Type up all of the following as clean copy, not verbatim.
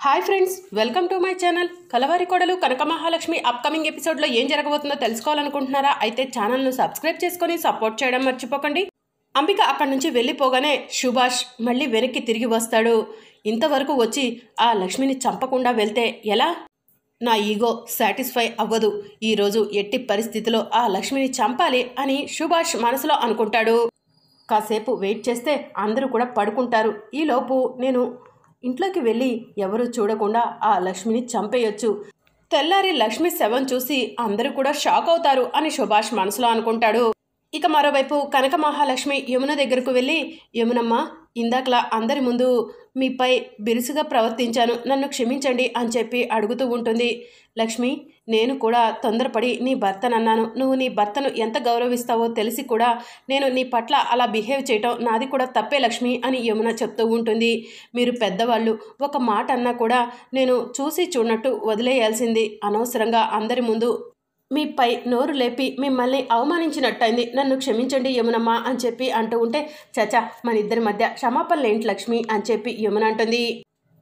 Hi friends, welcome to my channel. Kalavari Kodalu Kanaka Mahalakshmi upcoming ఎపిసోడ్లో ఏం జరగబోతుందో తెలుసుకోవాలనుకుంటున్నారా? అయితే ఛానల్ను సబ్స్క్రైబ్ చేసుకొని సపోర్ట్ చేయడం మర్చిపోకండి. అంబిక అక్కడి నుంచి వెళ్ళిపోగానే సుభాష్ మళ్ళీ వెనక్కి తిరిగి వస్తాడు. ఇంతవరకు వచ్చి ఆ లక్ష్మిని చంపకుండా వెళ్తే ఎలా? నా ఈగో సాటిస్ఫై అవ్వదు. ఈరోజు ఎట్టి పరిస్థితిలో ఆ లక్ష్మిని చంపాలి అని సుభాష్ మనసులో అనుకుంటాడు. కాసేపు వెయిట్ చేస్తే అందరూ కూడా పడుకుంటారు. ఈలోపు నేను ఇంట్లోకి వెళ్ళి ఎవరూ చూడకుండా ఆ లక్ష్మిని చంపేయొచ్చు. తెల్లారి లక్ష్మి శవం చూసి అందరూ కూడా షాక్ అవుతారు అని సుభాష్ మనసులో అనుకుంటాడు. ఇక మరోవైపు కనక మహాలక్ష్మి యమున దగ్గరకు వెళ్ళి, యమునమ్మ, ఇందాకలా అందరి ముందు మీపై బిరుసుగా ప్రవర్తించాను, నన్ను క్షమించండి అని చెప్పి అడుగుతూ ఉంటుంది. లక్ష్మి, నేను కూడా తొందరపడి నీ భర్తనన్నాను. నువ్వు నీ భర్తను ఎంత గౌరవిస్తావో తెలిసి కూడా నేను నీ పట్ల అలా బిహేవ్ చేయటం నాది కూడా తప్పే లక్ష్మి అని యమున చెప్తూ ఉంటుంది. మీరు పెద్దవాళ్ళు, ఒక మాట అన్నా కూడా నేను చూసి చూడనట్టు వదిలేయాల్సింది. అనవసరంగా అందరి ముందు మీపై నోరు లేపి మిమ్మల్ని అవమానించినట్టయింది. నన్ను క్షమించండి యమునమ్మ అని చెప్పి అంటూ ఉంటే, చచా, మన ఇద్దరి మధ్య క్షమాపణలేంటి లక్ష్మి అని చెప్పి యమున అంటుంది.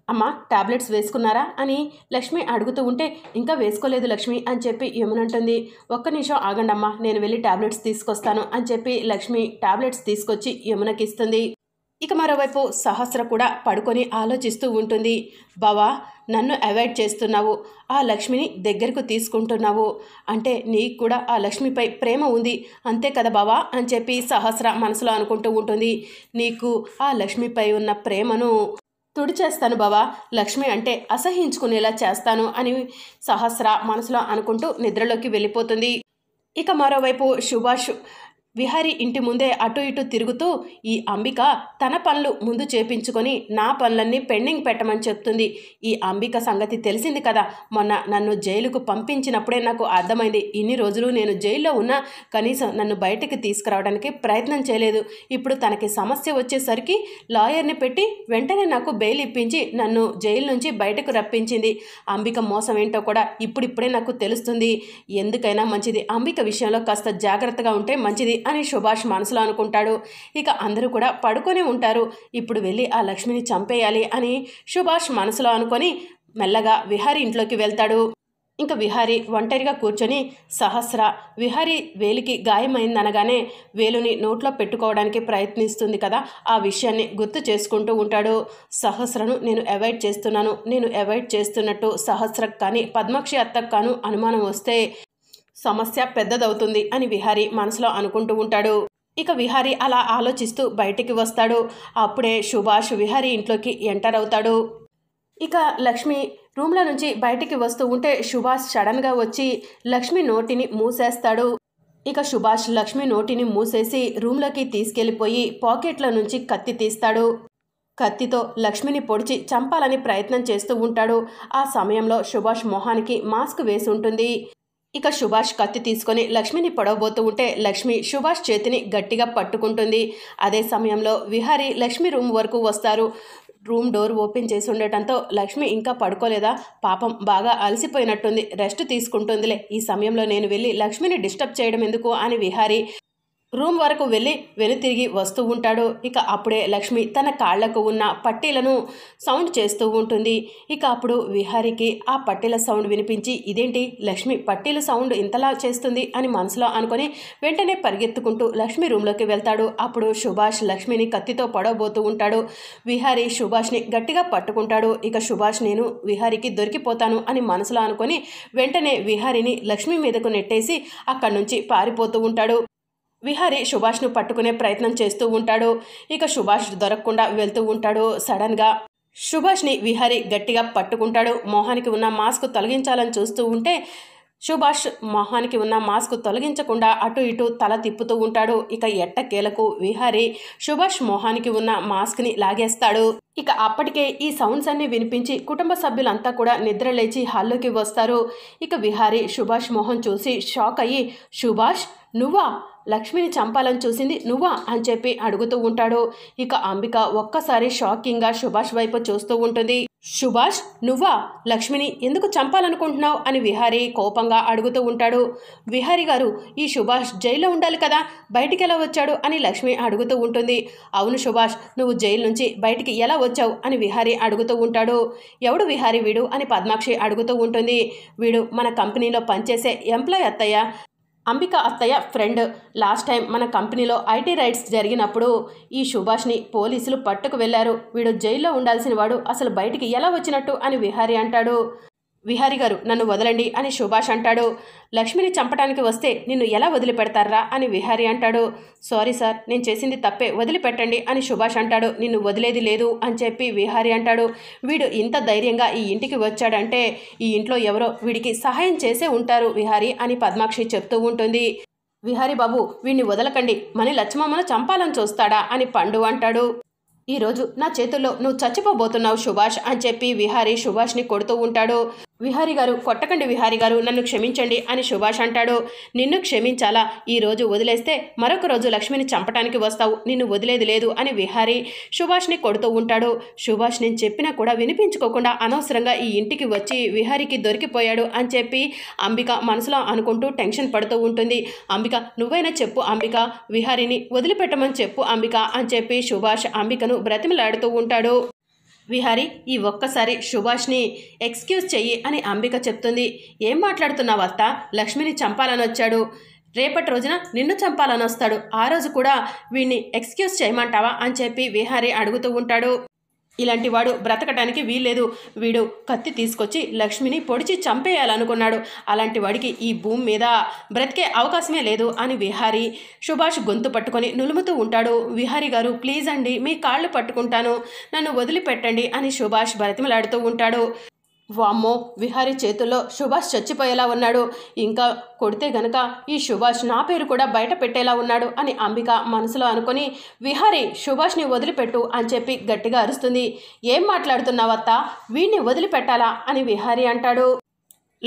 అమ్మ, టాబ్లెట్స్ వేసుకున్నారా అని లక్ష్మి అడుగుతూ ఉంటే, ఇంకా వేసుకోలేదు లక్ష్మి అని చెప్పి యమున అంటుంది. ఒక్క నిమిషం ఆగండమ్మా, నేను వెళ్ళి టాబ్లెట్స్ తీసుకొస్తాను అని చెప్పి లక్ష్మి టాబ్లెట్స్ తీసుకొచ్చి యమునకి ఇస్తుంది. ఇక మరోవైపు సహస్ర కూడా పడుకొని ఆలోచిస్తూ ఉంటుంది. బావా, నన్ను అవాయిడ్ చేస్తున్నావు, ఆ లక్ష్మిని దగ్గరకు తీసుకుంటున్నావు అంటే నీకు కూడా ఆ లక్ష్మిపై ప్రేమ ఉంది అంతే కదా బావా అని చెప్పి సహస్ర మనసులో అనుకుంటూ ఉంటుంది. నీకు ఆ లక్ష్మిపై ఉన్న ప్రేమను తుడిచేస్తాను బావా, లక్ష్మి అంటే అసహించుకునేలా చేస్తాను అని సహస్ర మనసులో అనుకుంటూ నిద్రలోకి వెళ్ళిపోతుంది. ఇక మరోవైపు సుభాష్ విహారీ ఇంటి ముందే అటు ఇటు తిరుగుతూ, ఈ అంబిక తన పనులు ముందు చేపించుకొని నా పనులన్నీ పెండింగ్ పెట్టమని చెప్తుంది. ఈ అంబిక సంగతి తెలిసింది కదా, మొన్న నన్ను జైలుకు పంపించినప్పుడే నాకు అర్థమైంది. ఇన్ని రోజులు నేను జైల్లో ఉన్నా కనీసం నన్ను బయటికి తీసుకురావడానికి ప్రయత్నం చేయలేదు. ఇప్పుడు తనకి సమస్య వచ్చేసరికి లాయర్ని పెట్టి వెంటనే నాకు బెయిల్ ఇప్పించి నన్ను జైలు నుంచి బయటకు రప్పించింది. అంబిక మోసం ఏంటో కూడా ఇప్పుడిప్పుడే నాకు తెలుస్తుంది. ఎందుకైనా మంచిది అంబిక విషయంలో కాస్త జాగ్రత్తగా ఉంటే మంచిది అని సుభాష్ మనసులో అనుకుంటాడు. ఇక అందరూ కూడా పడుకొని ఉంటారు. ఇప్పుడు వెళ్ళి ఆ లక్ష్మిని చంపేయాలి అని సుభాష్ మనసులో అనుకొని మెల్లగా విహారీ ఇంట్లోకి వెళ్తాడు. ఇంకా విహారీ ఒంటరిగా కూర్చొని సహస్ర విహారీ వేలికి గాయమైందనగానే వేలుని నోట్లో పెట్టుకోవడానికి ప్రయత్నిస్తుంది కదా, ఆ విషయాన్ని గుర్తు చేసుకుంటూ ఉంటాడు. సహస్రను నేను అవాయిడ్ చేస్తున్నాను, నేను అవాయిడ్ చేస్తున్నట్టు సహస్రకు కానీ పద్మాక్షి అత్తకు కాను అనుమానం వస్తే సమస్య పెద్దదవుతుంది అని విహారీ మనసులో అనుకుంటూ ఉంటాడు. ఇక విహారీ అలా ఆలోచిస్తూ బయటికి వస్తాడు. అప్పుడే సుభాష్ విహారీ ఇంట్లోకి ఎంటర్ అవుతాడు. ఇక లక్ష్మి రూమ్లో నుంచి బయటికి వస్తూ ఉంటే సుభాష్ సడన్గా వచ్చి లక్ష్మి నోటిని మూసేస్తాడు. ఇక సుభాష్ లక్ష్మి నోటిని మూసేసి రూమ్లోకి తీసుకెళ్ళిపోయి పాకెట్ల నుంచి కత్తి తీస్తాడు. కత్తితో లక్ష్మిని పొడిచి చంపాలని ప్రయత్నం చేస్తూ ఉంటాడు. ఆ సమయంలో సుభాష్ మొహానికి మాస్క్ వేసి ఉంటుంది. ఇక సుభాష్ కత్తి తీసుకొని లక్ష్మిని పొడవబోతూ ఉంటే లక్ష్మి సుభాష్ చేతిని గట్టిగా పట్టుకుంటుంది. అదే సమయంలో విహారీ లక్ష్మి రూమ్ వరకు వస్తారు. రూమ్ డోర్ ఓపెన్ చేసి ఉండటంతో లక్ష్మి ఇంకా పడుకోలేదా, పాపం బాగా అలసిపోయినట్టుంది, రెస్ట్ తీసుకుంటుందిలే, ఈ సమయంలో నేను వెళ్ళి లక్ష్మిని డిస్టర్బ్ చేయడం ఎందుకు అని విహారీ రూమ్ వరకు వెళ్ళి వెనుతిరిగి వస్తూ ఉంటాడు. ఇక అప్పుడే లక్ష్మి తన కాళ్లకు ఉన్న పట్టీలను సౌండ్ చేస్తూ ఉంటుంది. ఇక అప్పుడు విహారీకి ఆ పట్టీల సౌండ్ వినిపించి, ఇదేంటి లక్ష్మి పట్టీల సౌండ్ ఇంతలా చేస్తుంది అని మనసులో అనుకొని వెంటనే పరిగెత్తుకుంటూ లక్ష్మి రూమ్లోకి వెళ్తాడు. అప్పుడు సుభాష్ లక్ష్మిని కత్తితో పొడవబోతూ ఉంటాడు. విహారీ సుభాష్ని గట్టిగా పట్టుకుంటాడు. ఇక సుభాష్ నేను విహారీకి దొరికిపోతాను అని మనసులో అనుకొని వెంటనే విహారీని లక్ష్మి మీదకు నెట్టేసి అక్కడి నుంచి పారిపోతూ ఉంటాడు. విహారీ సుభాష్ను పట్టుకునే ప్రయత్నం చేస్తూ ఉంటాడు. ఇక సుభాష్ దొరకకుండా వెళ్తూ ఉంటాడు. సడన్గా సుభాష్ని విహారీ గట్టిగా పట్టుకుంటాడు. మొహానికి ఉన్న మాస్క్ తొలగించాలని చూస్తూ ఉంటే సుభాష్ మొహానికి ఉన్న మాస్క్ తొలగించకుండా అటు ఇటు తల తిప్పుతూ ఉంటాడు. ఇక ఎట్టకేలకు విహారీ సుభాష్ మొహానికి ఉన్న మాస్క్ని లాగేస్తాడు. ఇక అప్పటికే ఈ సౌండ్స్ అన్ని వినిపించి కుటుంబ సభ్యులంతా కూడా నిద్ర లేచి హాల్లోకి వస్తారు. ఇక విహారీ సుభాష్ మొహం చూసి షాక్ అయ్యి, సుభాష్ నువ్వా, లక్ష్మిని చంపాలని చూసింది నువ్వా అని చెప్పి అడుగుతూ ఉంటాడు. ఇక అంబిక ఒక్కసారి షాకింగ్గా సుభాష్ వైపు చూస్తూ ఉంటుంది. సుభాష్, నువ్వా? లక్ష్మిని ఎందుకు చంపాలనుకుంటున్నావు అని విహారీ కోపంగా అడుగుతూ ఉంటాడు. విహారీ గారు, ఈ సుభాష్ జైల్లో ఉండాలి కదా, బయటికి ఎలా వచ్చాడు అని లక్ష్మి అడుగుతూ ఉంటుంది. అవును సుభాష్, నువ్వు జైలు నుంచి బయటికి ఎలా వచ్చావు అని విహారీ అడుగుతూ ఉంటాడు. ఎవడు విహారీ వీడు అని పద్మాక్షి అడుగుతూ ఉంటుంది. వీడు మన కంపెనీలో పనిచేసే ఎంప్లాయ్ అత్తయ్య, అంబిక అత్తయ్య ఫ్రెండ్. లాస్ట్ టైం మన కంపెనీలో ఐటీ రైడ్స్ జరిగినప్పుడు ఈ సుభాష్ని పోలీసులు పట్టుకు వెళ్లారు. వీడు జైల్లో ఉండాల్సిన వాడు అసలు బయటికి ఎలా వచ్చినట్టు అని విహారీ అంటాడు. విహారీ గారు, నన్ను వదలండి అని సుభాష్ అంటాడు. లక్ష్మిని చంపడానికి వస్తే నిన్ను ఎలా వదిలిపెడతారా అని విహారీ అంటాడు. సారీ సార్, నేను చేసింది తప్పే, వదిలిపెట్టండి అని సుభాష్ అంటాడు. నిన్ను వదిలేది లేదు అని చెప్పి విహారీ అంటాడు. వీడు ఇంత ధైర్యంగా ఈ ఇంటికి వచ్చాడంటే ఈ ఇంట్లో ఎవరో వీడికి సహాయం చేసే ఉంటారు విహారీ అని పద్మాక్షి చెప్తూ ఉంటుంది. విహారీ బాబు, వీడిని వదలకండి, మన లక్ష్మమ్మను చంపాలని చూస్తాడా అని పండు అంటాడు. ఈరోజు నా చేతుల్లో నువ్వు చచ్చిపోబోతున్నావు సుభాష్ అని చెప్పి విహారీ సుభాష్ని కొడుతూ ఉంటాడు. విహారీ గారు, కొట్టకండి విహారీ గారు, నన్ను క్షమించండి అని సుభాష్ అంటాడు. నిన్ను క్షమించాలా? ఈరోజు వదిలేస్తే మరొక రోజు లక్ష్మిని చంపడానికి వస్తావు, నిన్ను వదిలేది లేదు అని విహారీ సుభాష్ని కొడుతూ ఉంటాడు. సుభాష్ నేను చెప్పినా కూడా వినిపించుకోకుండా అనవసరంగా ఈ ఇంటికి వచ్చి విహారీకి దొరికిపోయాడు అని చెప్పి అంబిక మనసులో అనుకుంటూ టెన్షన్ పడుతూ ఉంటుంది. అంబిక, నువ్వైనా చెప్పు అంబిక, విహారీని వదిలిపెట్టమని చెప్పు అంబిక అని చెప్పి సుభాష్ అంబికను బ్రతిమలాడుతూ ఉంటాడు. విహారీ, ఈ ఒక్కసారి సుభాష్ని ఎక్స్క్యూజ్ చెయ్యి అని అంబిక చెప్తుంది. ఏం మాట్లాడుతున్నావు అత్త? లక్ష్మిని చంపాలని వచ్చాడు, రేపటి రోజున నిన్ను చంపాలని వస్తాడు, ఆ రోజు కూడా వీడిని ఎక్స్క్యూజ్ చేయమంటావా అని చెప్పి విహారీ అడుగుతూ ఉంటాడు. ఇలాంటి వాడు బ్రతకటానికి వీల్లేదు. వీడు కత్తి తీసుకొచ్చి లక్ష్మిని పొడిచి చంపేయాలనుకున్నాడు. అలాంటి వాడికి ఈ భూమి మీద బ్రతికే అవకాశమే లేదు అని విహారీ సుభాష్ గొంతు పట్టుకొని నులుముతూ ఉంటాడు. విహారీ గారు, ప్లీజ్ అండి, మీ కాళ్ళు పట్టుకుంటాను, నన్ను వదిలిపెట్టండి అని సుభాష్ బ్రతిమలాడుతూ ఉంటాడు. వామ్మో, విహారీ చేతుల్లో సుభాష్ చచ్చిపోయేలా ఉన్నాడు, ఇంకా కొడితే గనక ఈ సుభాష్ నా పేరు కూడా బయట పెట్టేలా ఉన్నాడు అని అంబిక మనసులో అనుకొని విహారీ సుభాష్ని వదిలిపెట్టు అని చెప్పి గట్టిగా అరుస్తుంది. ఏం మాట్లాడుతున్నావత్తా? వీడిని వదిలిపెట్టాలా అని విహారీ అంటాడు.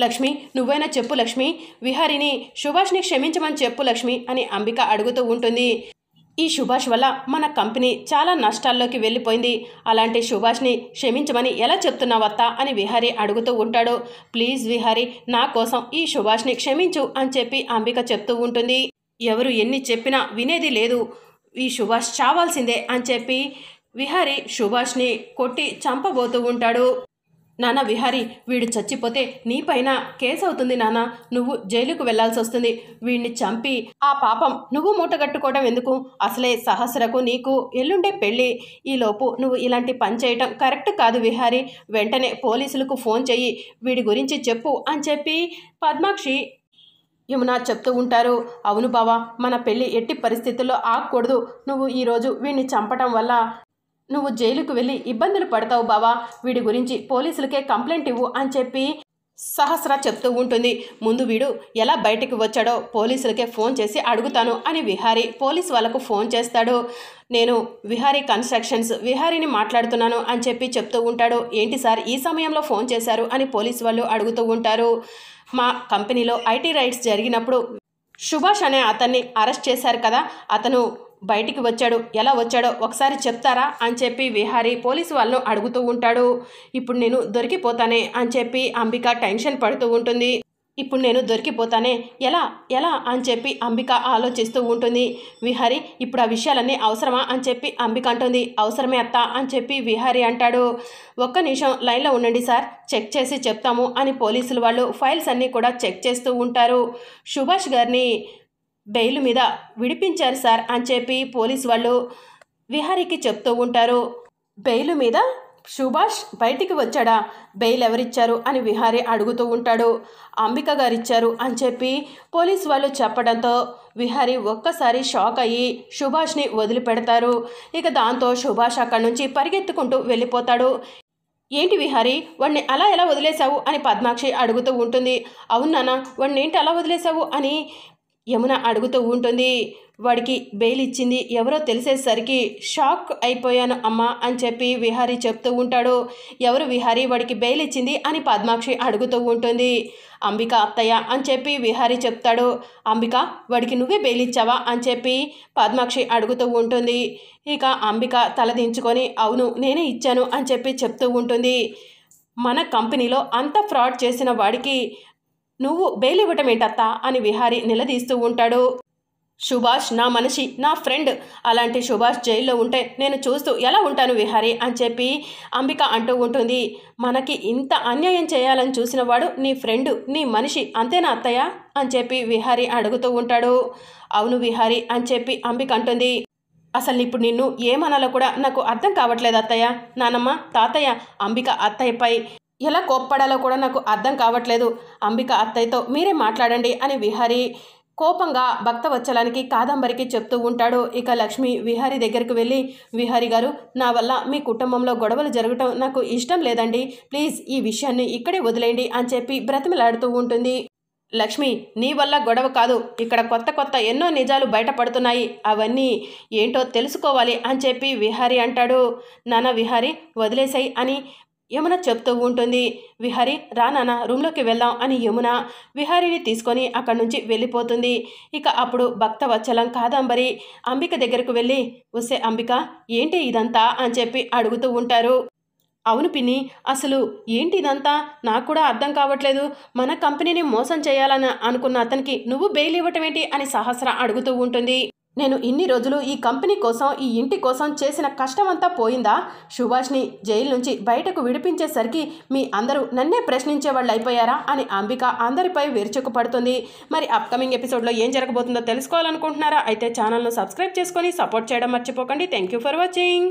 లక్ష్మి, నువ్వైనా చెప్పు లక్ష్మి, విహారీని సుభాష్ని క్షమించమని చెప్పు లక్ష్మి అని అంబిక అడుగుతూ ఉంటుంది. ఈ సుభాష్ వల్ల మన కంపెనీ చాలా నష్టాల్లోకి వెళ్ళిపోయింది, అలాంటి సుభాష్ని క్షమించమని ఎలా చెప్తున్నావత్తా అని విహారీ అడుగుతూ ఉంటాడు. ప్లీజ్ విహారీ, నా కోసం ఈ సుభాష్ని క్షమించు అని చెప్పి అంబిక చెప్తూ ఉంటుంది. ఎవరు ఎన్ని చెప్పినా వినేది లేదు, ఈ సుభాష్ చావాల్సిందే అని చెప్పి విహారీ సుభాష్ని కొట్టి చంపబోతూ ఉంటాడు. నాన్న విహారీ, వీడు చచ్చిపోతే నీపైన కేసు అవుతుంది నాన్న, నువ్వు జైలుకు వెళ్లాల్సి వస్తుంది, వీడిని చంపి ఆ పాపం నువ్వు మూటగట్టుకోవడం ఎందుకు? అసలే సహస్రకు నీకు ఎల్లుండే పెళ్ళి, ఈలోపు నువ్వు ఇలాంటి పని చేయటం కరెక్ట్ కాదు విహారీ, వెంటనే పోలీసులకు ఫోన్ చెయ్యి, వీడి గురించి చెప్పు అని చెప్పి పద్మాక్షి యమున చెప్తూ ఉంటారు. అవును బావా, మన పెళ్ళి ఎట్టి పరిస్థితుల్లో ఆగకూడదు, నువ్వు ఈరోజు వీడిని చంపటం వల్ల నువ్వు జైలుకు వెళ్ళి ఇబ్బందులు పడతావు బావా, వీడి గురించి పోలీసులకే కంప్లైంట్ ఇవ్వు అని చెప్పి సహస్ర చెప్తూ ఉంటుంది. ముందు వీడు ఎలా బయటికి వచ్చాడో పోలీసులకే ఫోన్ చేసి అడుగుతాను అని విహారీ పోలీస్ వాళ్ళకు ఫోన్ చేస్తాడు. నేను విహారీ కన్స్ట్రక్షన్స్ విహారీని మాట్లాడుతున్నాను అని చెప్పి చెప్తూ ఉంటాడు. ఏంటి సార్ ఈ సమయంలో ఫోన్ చేశారు అని పోలీసు వాళ్ళు అడుగుతూ ఉంటారు. మా కంపెనీలో ఐటీ రైడ్స్ జరిగినప్పుడు సుభాష్ అనే అతన్ని అరెస్ట్ చేశారు కదా, అతను బయటికి వచ్చాడు, ఎలా వచ్చాడో ఒకసారి చెప్తారా అని చెప్పి విహారీ పోలీసు వాళ్ళను అడుగుతూ ఉంటాడు. ఇప్పుడు నేను దొరికిపోతానే అని చెప్పి అంబిక టెన్షన్ పడుతూ ఉంటుంది. ఇప్పుడు నేను దొరికిపోతానే, ఎలా ఎలా అని చెప్పి అంబిక ఆలోచిస్తూ ఉంటుంది. విహారీ, ఇప్పుడు ఆ విషయాలన్నీ అవసరమా అని చెప్పి అంబిక అంటుంది. అవసరమే అత్త అని చెప్పి విహారీ అంటాడు. ఒక్క నిమిషం లైన్లో ఉండండి సార్, చెక్ చేసి చెప్తాము అని పోలీసులు వాళ్ళు ఫైల్స్ అన్నీ కూడా చెక్ చేస్తూ ఉంటారు. సుభాష్ గారిని బెయిల్ మీద విడిపించారు సార్ అని చెప్పి పోలీసు వాళ్ళు విహారీకి చెప్తూ ఉంటారు. బెయిల్ మీద సుభాష్ బయటికి వచ్చాడా? బెయిల్ ఎవరిచ్చారు అని విహారీ అడుగుతూ ఉంటాడు. అంబిక గారు ఇచ్చారు అని చెప్పి పోలీసు వాళ్ళు చెప్పడంతో విహారీ ఒక్కసారి షాక్ అయ్యి సుభాష్ని వదిలిపెడతారు. ఇక దాంతో సుభాష్ అక్కడి నుంచి పరిగెత్తుకుంటూ వెళ్ళిపోతాడు. ఏంటి విహారీ, వాడిని అలా ఎలా వదిలేశావు అని పద్మాక్షి అడుగుతూ ఉంటుంది. అవును నాన్న, వాడిని ఏంటి అలా వదిలేశావు అని యమున అడుగుతూ ఉంటుంది. వాడికి బెయిల్ ఇచ్చింది ఎవరో తెలిసేసరికి షాక్ అయిపోయాను అమ్మా అని చెప్పి విహారీ చెప్తూ ఉంటాడు. ఎవరు విహారీ వాడికి బెయిల్ ఇచ్చింది అని పద్మాక్షి అడుగుతూ ఉంటుంది. అంబిక అత్తయ్య అని చెప్పి విహారీ చెప్తాడు. అంబిక వాడికి నువ్వే బెయిల్ ఇచ్చావా అని చెప్పి పద్మాక్షి అడుగుతూ ఉంటుంది. ఇక అంబిక తలదించుకొని అవును నేనే ఇచ్చాను అని చెప్పి చెప్తూ ఉంటుంది. మన కంపెనీలో అంత ఫ్రాడ్ చేసిన వాడికి నువ్వు బెయిల్ ఇవ్వటం ఏంటత్తా అని విహారీ నిలదీస్తూ ఉంటాడు. సుభాష్ నా మనిషి, నా ఫ్రెండ్, అలాంటి సుభాష్ జైల్లో ఉంటే నేను చూస్తూ ఎలా ఉంటాను విహారీ అని చెప్పి అంబిక అంటూ ఉంటుంది. మనకి ఇంత అన్యాయం చేయాలని చూసిన వాడు నీ ఫ్రెండు, నీ మనిషి అంతేనా అత్తయ్య అని చెప్పి విహారీ అడుగుతూ ఉంటాడు. అవును విహారీ అని చెప్పి అంబిక అంటుంది. అసలు ఇప్పుడు నిన్ను ఏమనాలో కూడా నాకు అర్థం కావట్లేదు అత్తయ్య. నానమ్మ తాతయ్య అంబిక అత్తయ్యపై ఎలా కోప్పడాలో కూడా నాకు అర్థం కావట్లేదు. అంబిక అత్తయ్యతో మీరే మాట్లాడండి అని విహారీ కోపంగా భక్తవత్సలానికి కాదంబరికి చెప్తూ ఉంటాడు. ఇక లక్ష్మి విహారీ దగ్గరికి వెళ్ళి విహారీ గారు నా వల్ల మీ కుటుంబంలో గొడవలు జరగటం నాకు ఇష్టం లేదండి, ప్లీజ్ ఈ విషయాన్ని ఇక్కడే వదిలేయండి అని చెప్పి బ్రతిమలాడుతూ ఉంటుంది. లక్ష్మి నీ వల్ల గొడవ కాదు, ఇక్కడ కొత్త కొత్త ఎన్నో నిజాలు బయటపడుతున్నాయి, అవన్నీ ఏంటో తెలుసుకోవాలి అని చెప్పి విహారీ అంటాడు. నాన్న విహారీ వదిలేసాయి అని యమున చెప్తూ ఉంటుంది. విహారీ రా నాన్న రూమ్లోకి వెళ్దాం అని యమున విహారీని తీసుకొని అక్కడి నుంచి వెళ్ళిపోతుంది. ఇక అప్పుడు భక్తవత్సలం కాదంబరి అంబిక దగ్గరకు వెళ్ళి వస్తే అంబిక ఏంటి ఇదంతా అని చెప్పి అడుగుతూ ఉంటారు. అవును పిన్ని అసలు ఏంటి ఇదంతా నాకు కూడా అర్థం కావట్లేదు. మన కంపెనీని మోసం చేయాలని అనుకున్న అతనికి నువ్వు బెయిల్ ఇవ్వటం ఏంటి అని సహస్ర అడుగుతూ ఉంటుంది. నేను ఇన్ని రోజులు ఈ కంపెనీ కోసం ఈ ఇంటి కోసం చేసిన కష్టమంతా పోయిందా? సుభాష్ని జైలు నుంచి బయటకు విడిపించేసరికి మీ అందరూ నన్నే ప్రశ్నించే వాళ్ళు అయిపోయారా అని అంబిక అందరిపై విరుచుకుపడుతుంది. మరి అప్కమింగ్ ఎపిసోడ్లో ఏం జరగబోతుందో తెలుసుకోవాలనుకుంటున్నారా? అయితే ఛానల్ను సబ్స్క్రైబ్ చేసుకొని సపోర్ట్ చేయడం మర్చిపోకండి. Thank you for watching.